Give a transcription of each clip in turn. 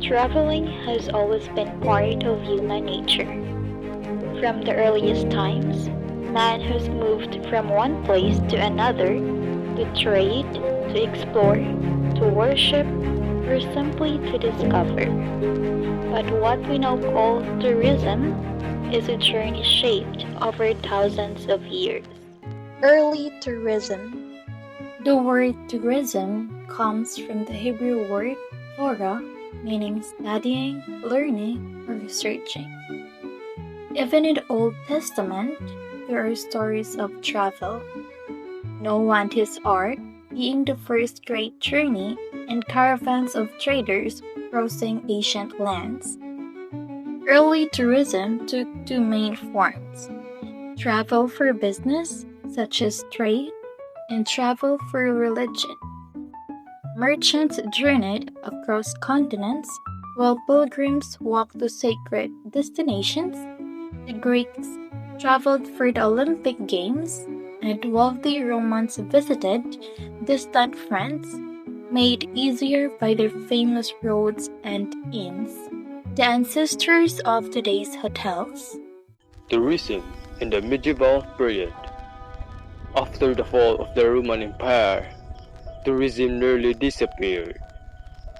Traveling has always been part of human nature. From the earliest times, man has moved from one place to another to trade, to explore, to worship, or simply to discover. But what we now call tourism is a journey shaped over thousands of years. Early tourism. The word tourism comes from the Hebrew word Torah, meaning studying, learning, or researching. Even in the Old Testament, there are stories of travel. Noah and his ark being the first great journey, and caravans of traders crossing ancient lands. Early tourism took two main forms: travel for business, such as trade, and travel for religion. Merchants journeyed across continents, while pilgrims walked to sacred destinations. The Greeks traveled for the Olympic Games, and wealthy Romans visited distant friends, made easier by their famous roads and inns. The ancestors of today's hotels. Tourism in the medieval period. After the fall of the Roman Empire, tourism nearly disappeared.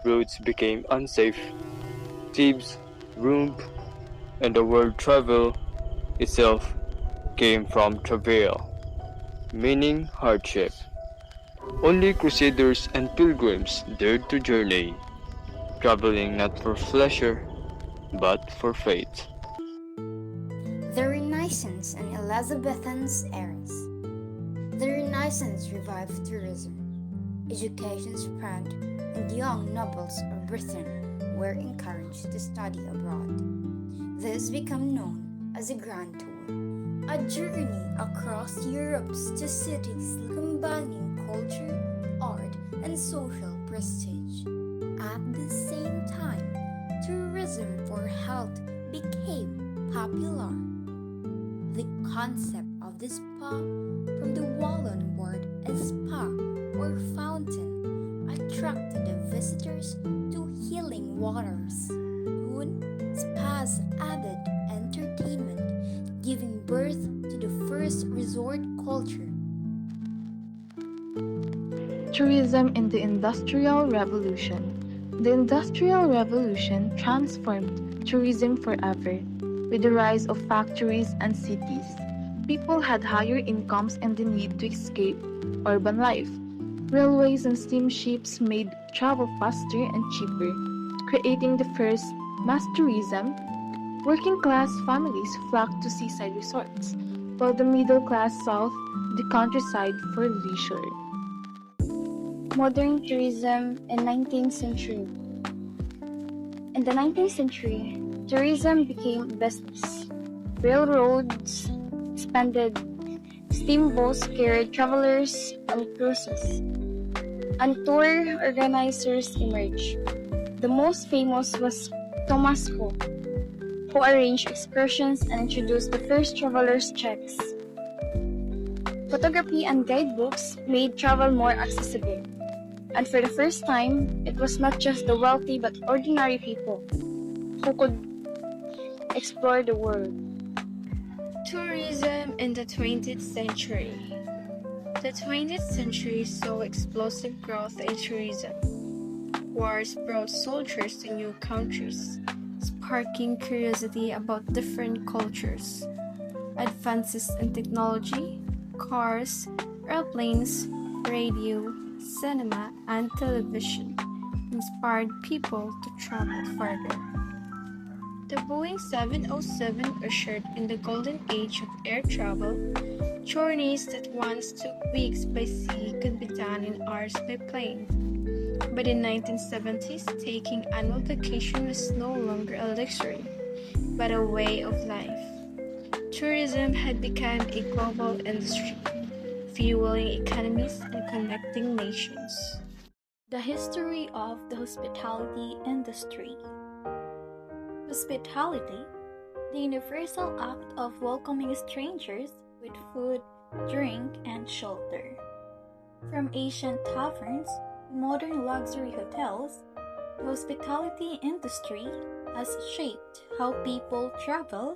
Roads became unsafe, thieves roamed, and the word travel itself came from travail, meaning hardship. Only crusaders and pilgrims dared to journey, traveling not for pleasure, but for faith. The Renaissance and Elizabethan eras. The Renaissance revived tourism. Education spread, and young nobles of Britain were encouraged to study abroad. This became known as a Grand Tour, a journey across Europe's two cities combining culture, art, and social prestige. At the same time, tourism for health became popular. The concept of the spa, from the Wallon word spa or fountain, attracted the visitors to healing waters. Soon, spas added entertainment, giving birth to the first resort culture. Tourism in the Industrial Revolution. The Industrial Revolution transformed tourism forever. With the rise of factories and cities, people had higher incomes and the need to escape urban life. Railways and steamships made travel faster and cheaper, creating the first mass tourism. Working class families flocked to seaside resorts, while the middle class sought the countryside for leisure. Modern tourism in 19th century. In the 19th century, tourism became business. Railroads expanded, steamboats carried travelers on cruises, and tour organizers emerged. The most famous was Thomas Hope, who arranged excursions and introduced the first traveler's checks. Photography and guidebooks made travel more accessible, and for the first time, it was not just the wealthy but ordinary people who could explore the world. Tourism in the 20th century. The 20th century saw explosive growth in tourism. Wars brought soldiers to new countries, sparking curiosity about different cultures. Advances in technology, cars, airplanes, radio, cinema, and television inspired people to travel further. The Boeing 707 ushered in the golden age of air travel. Journeys that once took weeks by sea could be done in hours by plane. By the 1970s, taking annual vacation was no longer a luxury, but a way of life. Tourism had become a global industry, fueling economies and connecting nations. The history of the hospitality industry. Hospitality, the universal act of welcoming strangers with food, drink, and shelter. From ancient taverns to modern luxury hotels, The hospitality industry has shaped how people travel,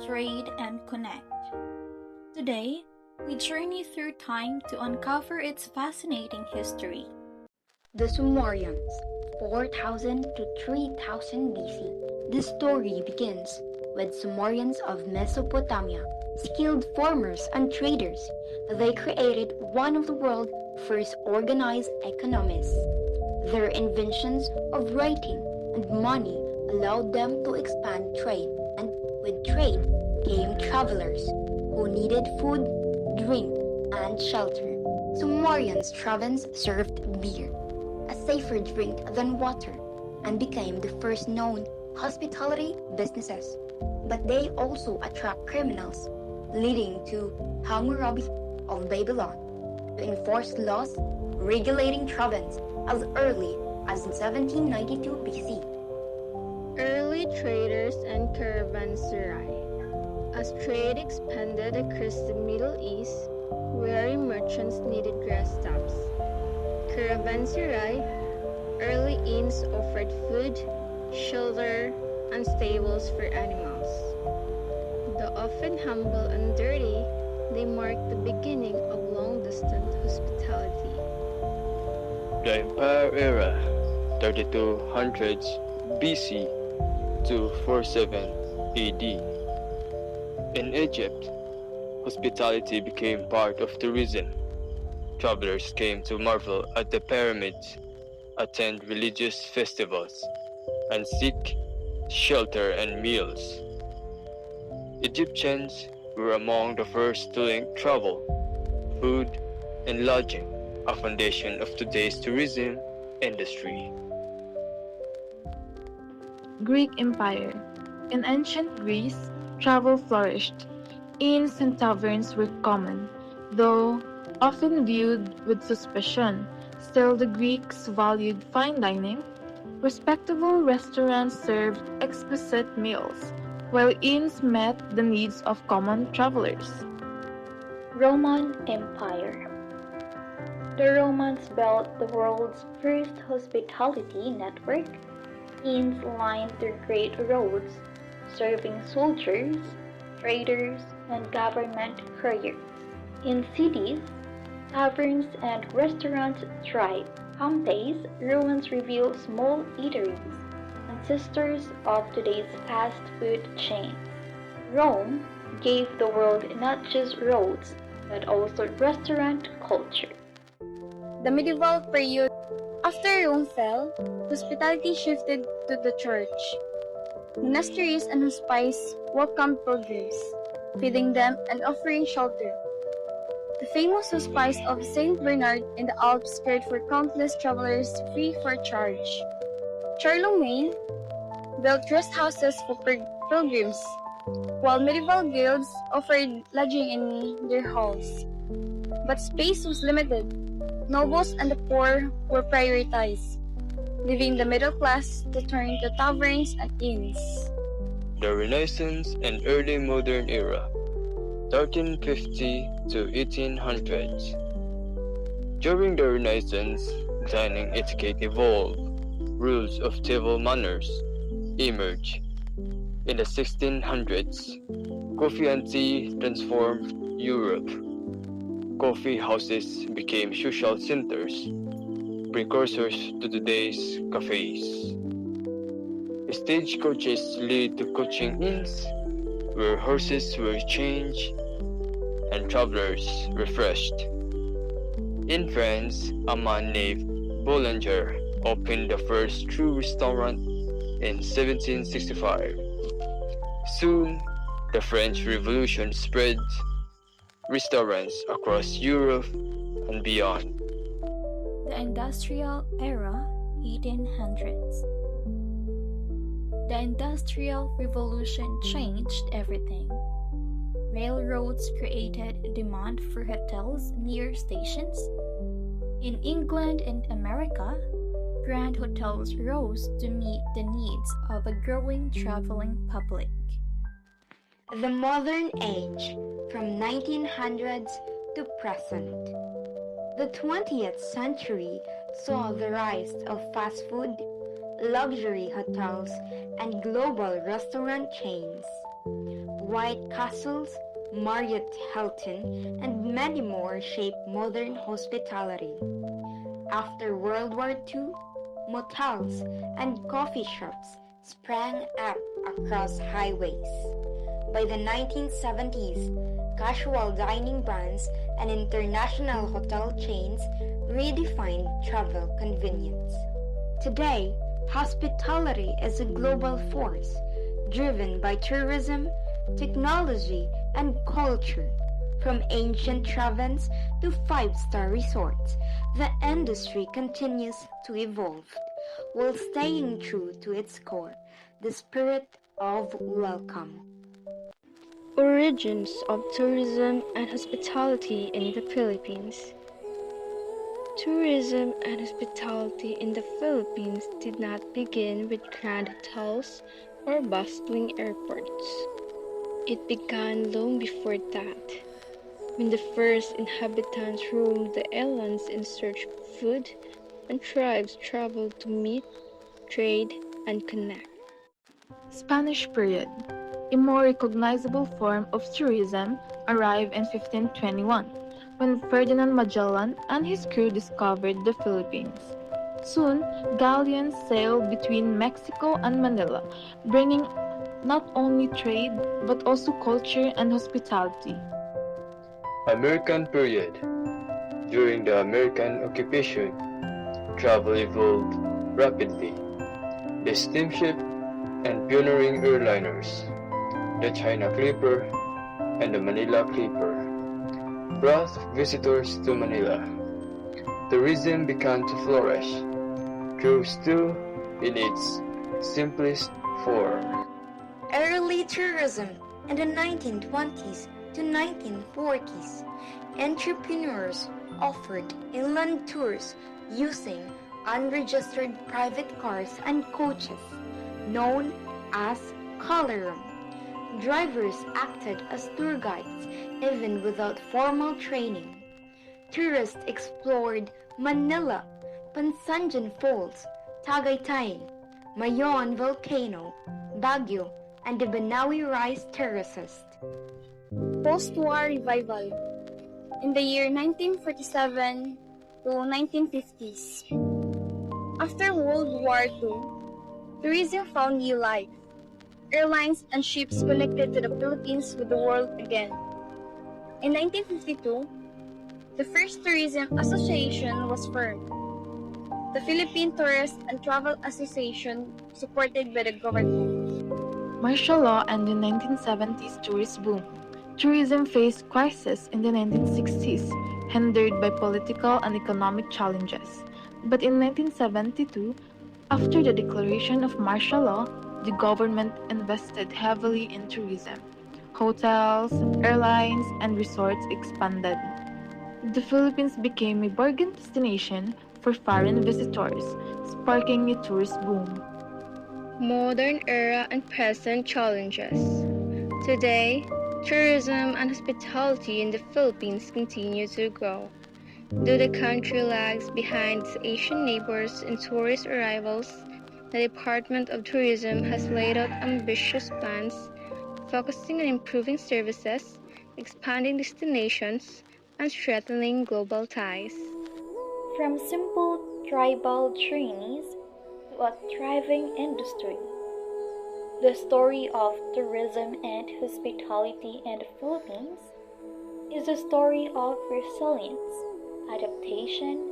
trade, and connect. Today, we journey through time to uncover its fascinating history. The Sumerians, 4000 to 3000 BC. This story begins with Sumerians of Mesopotamia, skilled farmers and traders. They created one of the world's first organized economies. Their inventions of writing and money allowed them to expand trade, and with trade came travelers who needed food, drink, and shelter. Sumerians travels served beer, a safer drink than water, and became the first known hospitality businesses. But they also attract criminals, leading to Hammurabi of Babylon to enforce laws regulating travels as early as 1792 BC. Early traders and caravanserai. As trade expanded across the Middle East, weary merchants needed rest stops. Caravanserai, early inns offered food, shelter, and stables for animals. Though often humble and dirty, they marked the beginning of long-distance hospitality. The Empire era, 3200s BC to 47 AD. In Egypt, hospitality became part of tourism. Travelers came to marvel at the pyramids, attend religious festivals, and seek shelter and meals. Egyptians were among the first to link travel, food, and lodging, a foundation of today's tourism industry. Greek Empire. In ancient Greece, travel flourished. Inns and taverns were common, though often viewed with suspicion. Still, the Greeks valued fine dining. Respectable restaurants served exquisite meals, while inns met the needs of common travelers. Roman Empire. The Romans built the world's first hospitality network. Inns lined the great roads, serving soldiers, traders, and government couriers. In cities, taverns and restaurants thrived. Pompeii's ruins reveal small eateries, ancestors of today's fast food chains. Rome gave the world not just roads, but also restaurant culture. The medieval period. After Rome fell, hospitality shifted to the church. Monasteries and hospices welcomed pilgrims, feeding them and offering shelter. The famous hospice of Saint Bernard in the Alps cared for countless travelers free for charge. Charlemagne built rest houses for pilgrims, while medieval guilds offered lodging in their halls. But space was limited. Nobles and the poor were prioritized, leaving the middle class to turn to taverns and inns. The Renaissance and early modern era, 1350 to 1800s. During the Renaissance, dining etiquette evolved. Rules of table manners emerged. In the 1600s, coffee and tea transformed Europe. Coffee houses became social centers, precursors to today's cafes. Stagecoaches lead to coaching inns, where horses were changed and travelers refreshed. In France, a man named Boulanger opened the first true restaurant in 1765. Soon, the French Revolution spread restaurants across Europe and beyond. The Industrial Era, 1800s. The Industrial Revolution changed everything. Railroads created demand for hotels near stations. In England and America, grand hotels rose to meet the needs of a growing traveling public. The modern age, from 1900s to present. The 20th century saw the rise of fast food, luxury hotels, and global restaurant chains. White Castles, Marriott Hilton, and many more shaped modern hospitality. After World War II, motels and coffee shops sprang up across highways. By the 1970s, casual dining brands and international hotel chains redefined travel convenience. Today, hospitality is a global force, driven by tourism, technology, and culture. From ancient taverns to five-star resorts, the industry continues to evolve while staying true to its core, the spirit of welcome. Origins of tourism and hospitality in the Philippines. Tourism and hospitality in the Philippines did not begin with grand hotels or bustling airports. It began long before that, when the first inhabitants roamed the islands in search of food, and tribes traveled to meet, trade, and connect. Spanish period. A more recognizable form of tourism arrived in 1521, when Ferdinand Magellan and his crew discovered the Philippines. Soon, galleons sailed between Mexico and Manila, bringing not only trade but also culture and hospitality. American period. During the American occupation, travel evolved rapidly. The steamship and pioneering airliners, the China Clipper and the Manila Clipper, brought visitors to Manila. Tourism began to flourish, though still in its simplest form. Early tourism in the 1920s to 1940s, entrepreneurs offered inland tours using unregistered private cars and coaches, known as colorum. Drivers acted as tour guides even without formal training. Tourists explored Manila, Pansanjan Falls, Tagaytay, Mayon Volcano, Baguio, and the Banawi Rice Terraces. Post-war revival. In the year 1947 to 1950s. After World War II, tourism found new life. Airlines and ships connected to the Philippines with the world again. In 1952, the first tourism association was formed, the Philippine Tourist and Travel Association, supported by the government. Martial law and the 1970s tourist boom. Tourism faced crisis in the 1960s, hindered by political and economic challenges. But in 1972, after the declaration of martial law, the government invested heavily in tourism. Hotels, airlines, and resorts expanded. The Philippines became a bargain destination for foreign visitors, sparking a tourist boom. Modern era and present challenges. Today, tourism and hospitality in the Philippines continue to grow. Though the country lags behind its Asian neighbors in tourist arrivals, the Department of Tourism has laid out ambitious plans focusing on improving services, expanding destinations, and strengthening global ties. From simple tribal journeys to a thriving industry, the story of tourism and hospitality in the Philippines is a story of resilience, adaptation,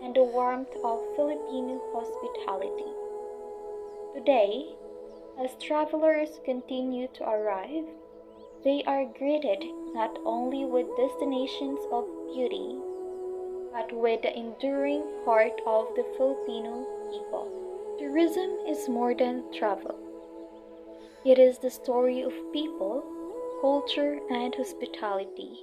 and the warmth of Filipino hospitality. Today, as travelers continue to arrive, they are greeted not only with destinations of beauty, but with the enduring heart of the Filipino people. Tourism is more than travel. It is the story of people, culture, and hospitality.